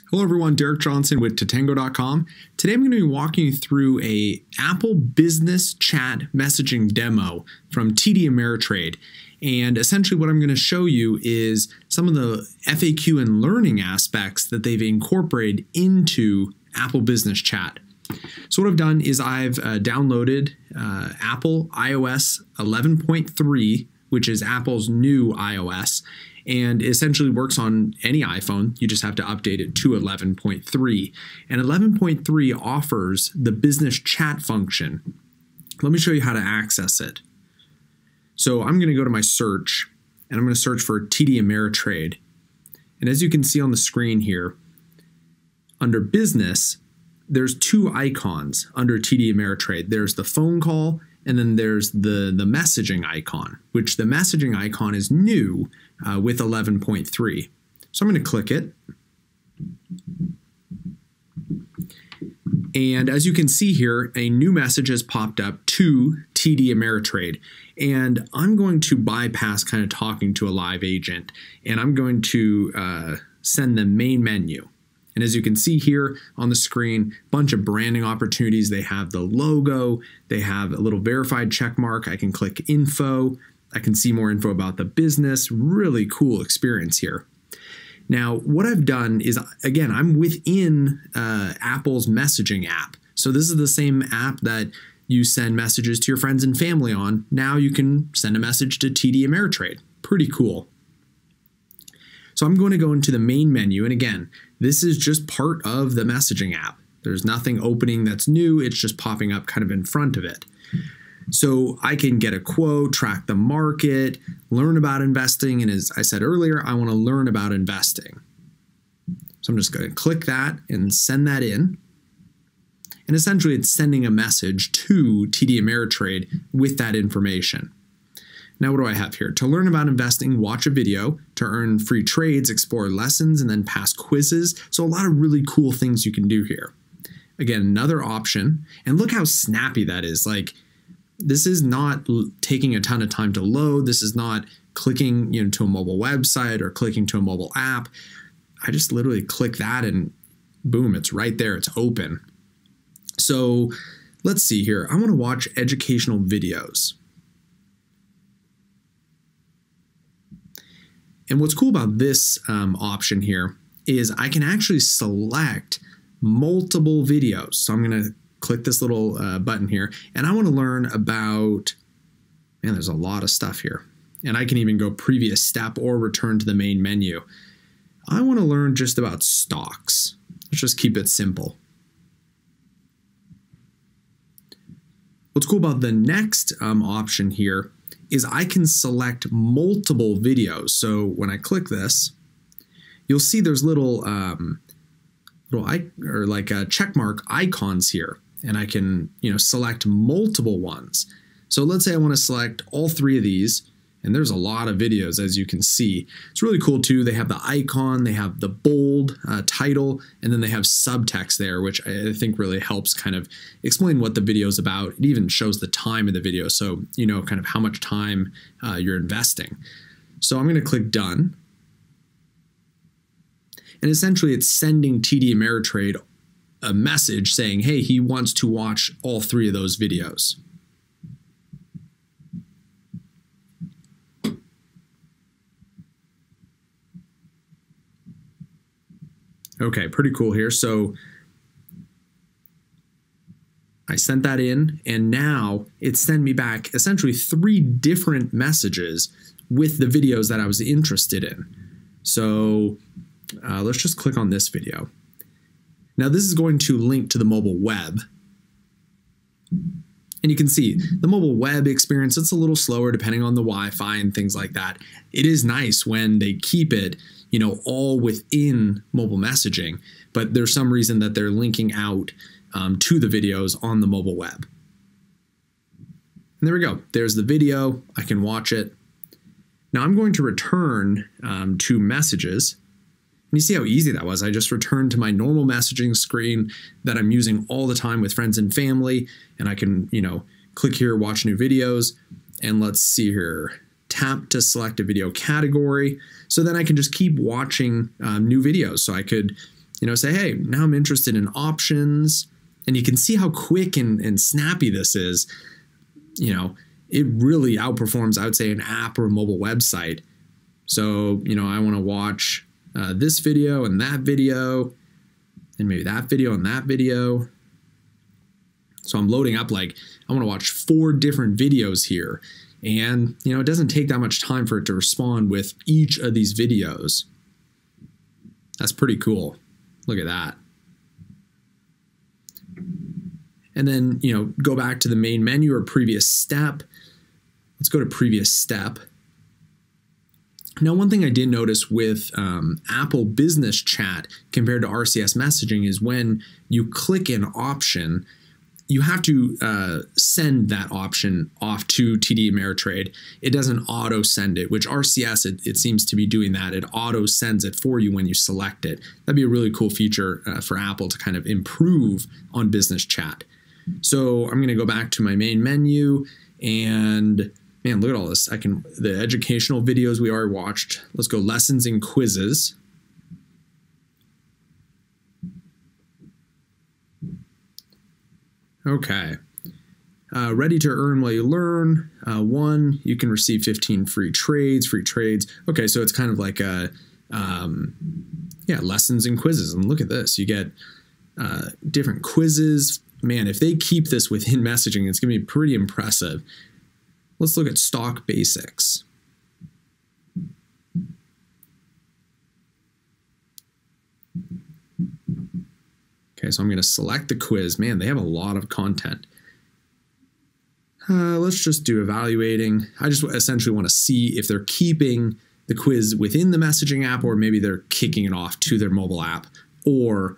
Hello everyone, Derek Johnson with Tatango.com. Today I'm going to be walking you through a Apple Business Chat messaging demo from TD Ameritrade. And essentially what I'm going to show you is some of the FAQ and learning aspects that they've incorporated into Apple Business Chat. So what I've done is I've downloaded Apple iOS 11.3, which is Apple's new iOS, and essentially works on any iPhone. You just have to update it to 11.3. And 11.3 offers the business chat function. Let me show you how to access it. So I'm going to go to my search, and I'm going to search for TD Ameritrade. And as you can see on the screen here, under business, there's two icons under TD Ameritrade. There's the phone call, and then there's the messaging icon, which the messaging icon is new with 11.3. So I'm going to click it. And as you can see here, a new message has popped up to TD Ameritrade. And I'm going to bypass kind of talking to a live agent, and I'm going to send the main menu. And as you can see here on the screen, a bunch of branding opportunities. They have the logo, they have a little verified check mark. I can click info. I can see more info about the business. Really cool experience here. Now, what I've done is, again, I'm within Apple's messaging app. So this is the same app that you send messages to your friends and family on. Now you can send a message to TD Ameritrade. Pretty cool. So I'm going to go into the main menu, and again, this is just part of the messaging app. There's nothing opening that's new, it's just popping up kind of in front of it. So I can get a quote, track the market, learn about investing, and as I said earlier, I want to learn about investing. So I'm just going to click that and send that in. And essentially it's sending a message to TD Ameritrade with that information. Now, what do I have here? To learn about investing, watch a video. To earn free trades, explore lessons, and then pass quizzes. So a lot of really cool things you can do here. Again, another option. And look how snappy that is. Like, this is not taking a ton of time to load. This is not clicking, to a mobile website or clicking to a mobile app. I just literally click that and boom, it's right there. It's open. So let's see here. I want to watch educational videos. And what's cool about this option here is I can actually select multiple videos. So I'm going to click this little button here, and I want to learn about, man, there's a lot of stuff here. And I can even go previous step or return to the main menu. I want to learn just about stocks. Let's just keep it simple. What's cool about the next option here is I can select multiple videos. So when I click this, you'll see there's little check mark icons here, and I can select multiple ones. So let's say I want to select all three of these, and there's a lot of videos, as you can see. It's really cool too. They have the icon, they have the bold title, and then they have subtext there, which I think really helps kind of explain what the video is about. It even shows the time of the video, so you know kind of how much time you're investing. So I'm going to click done. And essentially it's sending TD Ameritrade a message saying, hey, he wants to watch all three of those videos. Okay, pretty cool here. So I sent that in, and now it sent me back essentially 3 different messages with the videos that I was interested in. So let's just click on this video. Now this is going to link to the mobile web. And you can see the mobile web experience, it's a little slower depending on the Wi-Fi and things like that. It is nice when they keep it all within mobile messaging, but there's some reason that they're linking out to the videos on the mobile web. And there we go. There's the video. I can watch it. Now I'm going to return to messages. And you see how easy that was. I just returned to my normal messaging screen that I'm using all the time with friends and family. And I can, click here, watch new videos. And let's see here. Tap to select a video category. So then I can just keep watching new videos. So I could say, hey, now I'm interested in options. And you can see how quick and snappy this is. It really outperforms, I would say, an app or a mobile website. So, I want to watch this video and that video, and maybe that video and that video. So I'm loading up, I want to watch 4 different videos here. And, it doesn't take that much time for it to respond with each of these videos. That's pretty cool. Look at that. And then, go back to the main menu or previous step. Let's go to previous step. Now, one thing I did notice with Apple Business Chat compared to RCS messaging is when you click an option, you have to send that option off to TD Ameritrade. It doesn't auto send it, which RCS, it seems to be doing that. It auto sends it for you when you select it. That'd be a really cool feature for Apple to kind of improve on Business Chat. So I'm going to go back to my main menu, and man, look at all this. The educational videos we already watched. Let's go lessons and quizzes. Okay. Ready to earn while you learn. 1, you can receive 15 free trades. Okay, so it's kind of like lessons and quizzes. And look at this. You get different quizzes. Man, if they keep this within messaging, it's going to be pretty impressive. Let's look at stock basics. Okay, so I'm going to select the quiz. Man, they have a lot of content. Let's just do evaluating. I just essentially want to see if they're keeping the quiz within the messaging app, or maybe they're kicking it off to their mobile app, or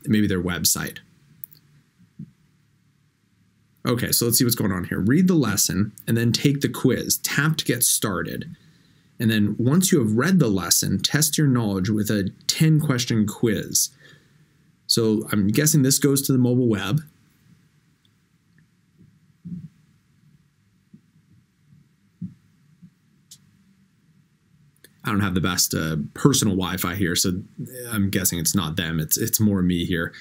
maybe their website. Okay, so let's see what's going on here. Read the lesson and then take the quiz. Tap to get started. And then once you have read the lesson, test your knowledge with a 10-question quiz. So I'm guessing this goes to the mobile web. I don't have the best personal Wi-Fi here, so I'm guessing it's not them. It's more me here.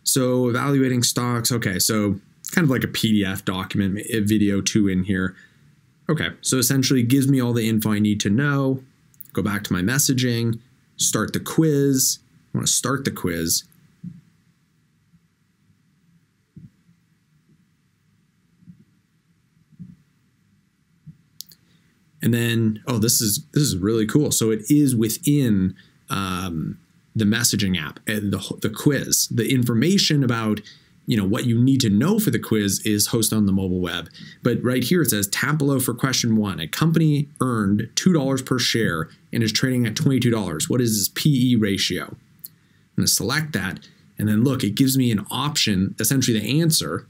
So evaluating stocks. Okay, so kind of like a PDF document, a video too in here. Okay, so essentially it gives me all the info I need to know. Go back to my messaging, start the quiz. I want to start the quiz. And then, oh, this is really cool. So it is within the messaging app, the quiz. The information about what you need to know for the quiz is hosted on the mobile web. But right here it says, tap below for question 1. A company earned $2 per share and is trading at $22. What is its PE ratio? I'm going to select that, and then look, it gives me an option, essentially the answer.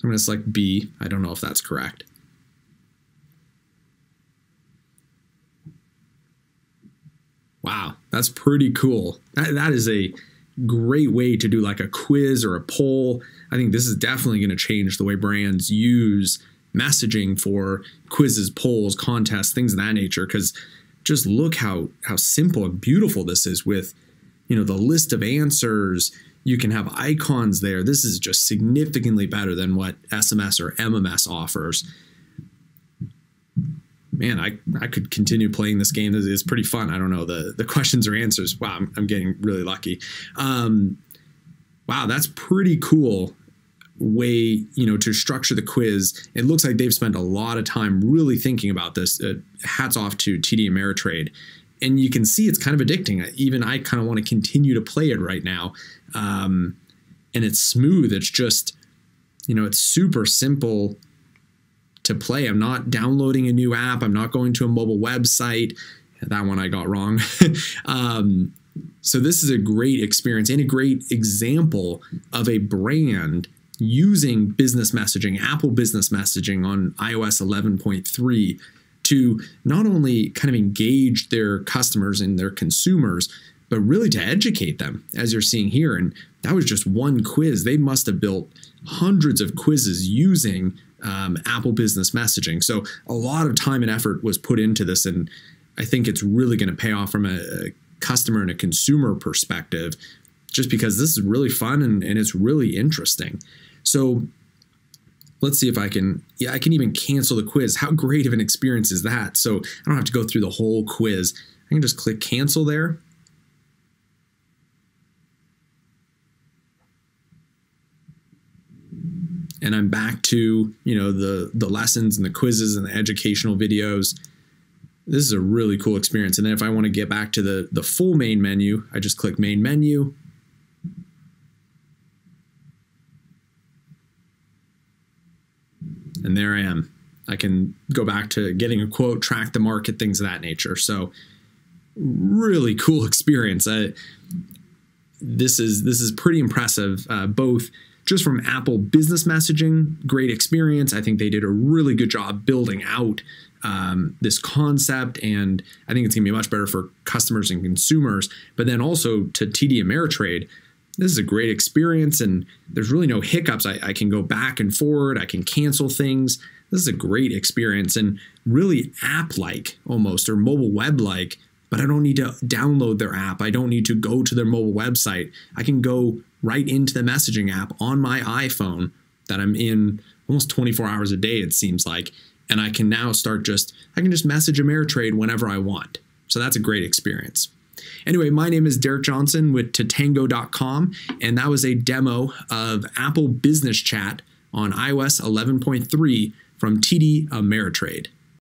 I'm going to select B. I don't know if that's correct. Wow, that's pretty cool. That is a great way to do like a quiz or a poll. I think this is definitely going to change the way brands use messaging for quizzes, polls, contests, things of that nature. Because just look how simple and beautiful this is with, the list of answers. You can have icons there. This is just significantly better than what SMS or MMS offers. Man, I could continue playing this game. It's pretty fun. I don't know, the questions or answers. Wow, I'm getting really lucky. Wow, that's pretty cool way, to structure the quiz. It looks like they've spent a lot of time really thinking about this. Hats off to TD Ameritrade. And you can see it's kind of addicting. Even I kind of want to continue to play it right now. And it's smooth. It's just, it's super simple to play. I'm not downloading a new app. I'm not going to a mobile website. That one I got wrong. So this is a great experience and a great example of a brand using business messaging, Apple Business Messaging on iOS 11.3 to not only kind of engage their customers and their consumers, but really to educate them, as you're seeing here. And that was just one quiz. They must have built hundreds of quizzes using Apple Business Messaging. So a lot of time and effort was put into this, and I think it's really going to pay off from a customer and a consumer perspective, just because this is really fun and it's really interesting. So let's see if I can even cancel the quiz. How great of an experience is that? So I don't have to go through the whole quiz. I can just click cancel there. And I'm back to, the lessons and the quizzes and the educational videos. This is a really cool experience. And then if I want to get back to the full main menu, I just click main menu. And there I am. I can go back to getting a quote, track the market, things of that nature. So really cool experience. This is pretty impressive, both just from Apple business messaging, great experience. I think they did a really good job building out this concept, and I think it's going to be much better for customers and consumers. But then also to TD Ameritrade, this is a great experience, and there's really no hiccups. I can go back and forward. I can cancel things. This is a great experience and really app-like almost, or mobile web-like, but I don't need to download their app. I don't need to go to their mobile website. I can go right into the messaging app on my iPhone that I'm in almost 24 hours a day, it seems like, and I can now I can just message Ameritrade whenever I want. So that's a great experience. Anyway, my name is Derek Johnson with Tatango.com, and that was a demo of Apple Business Chat on iOS 11.3 from TD Ameritrade.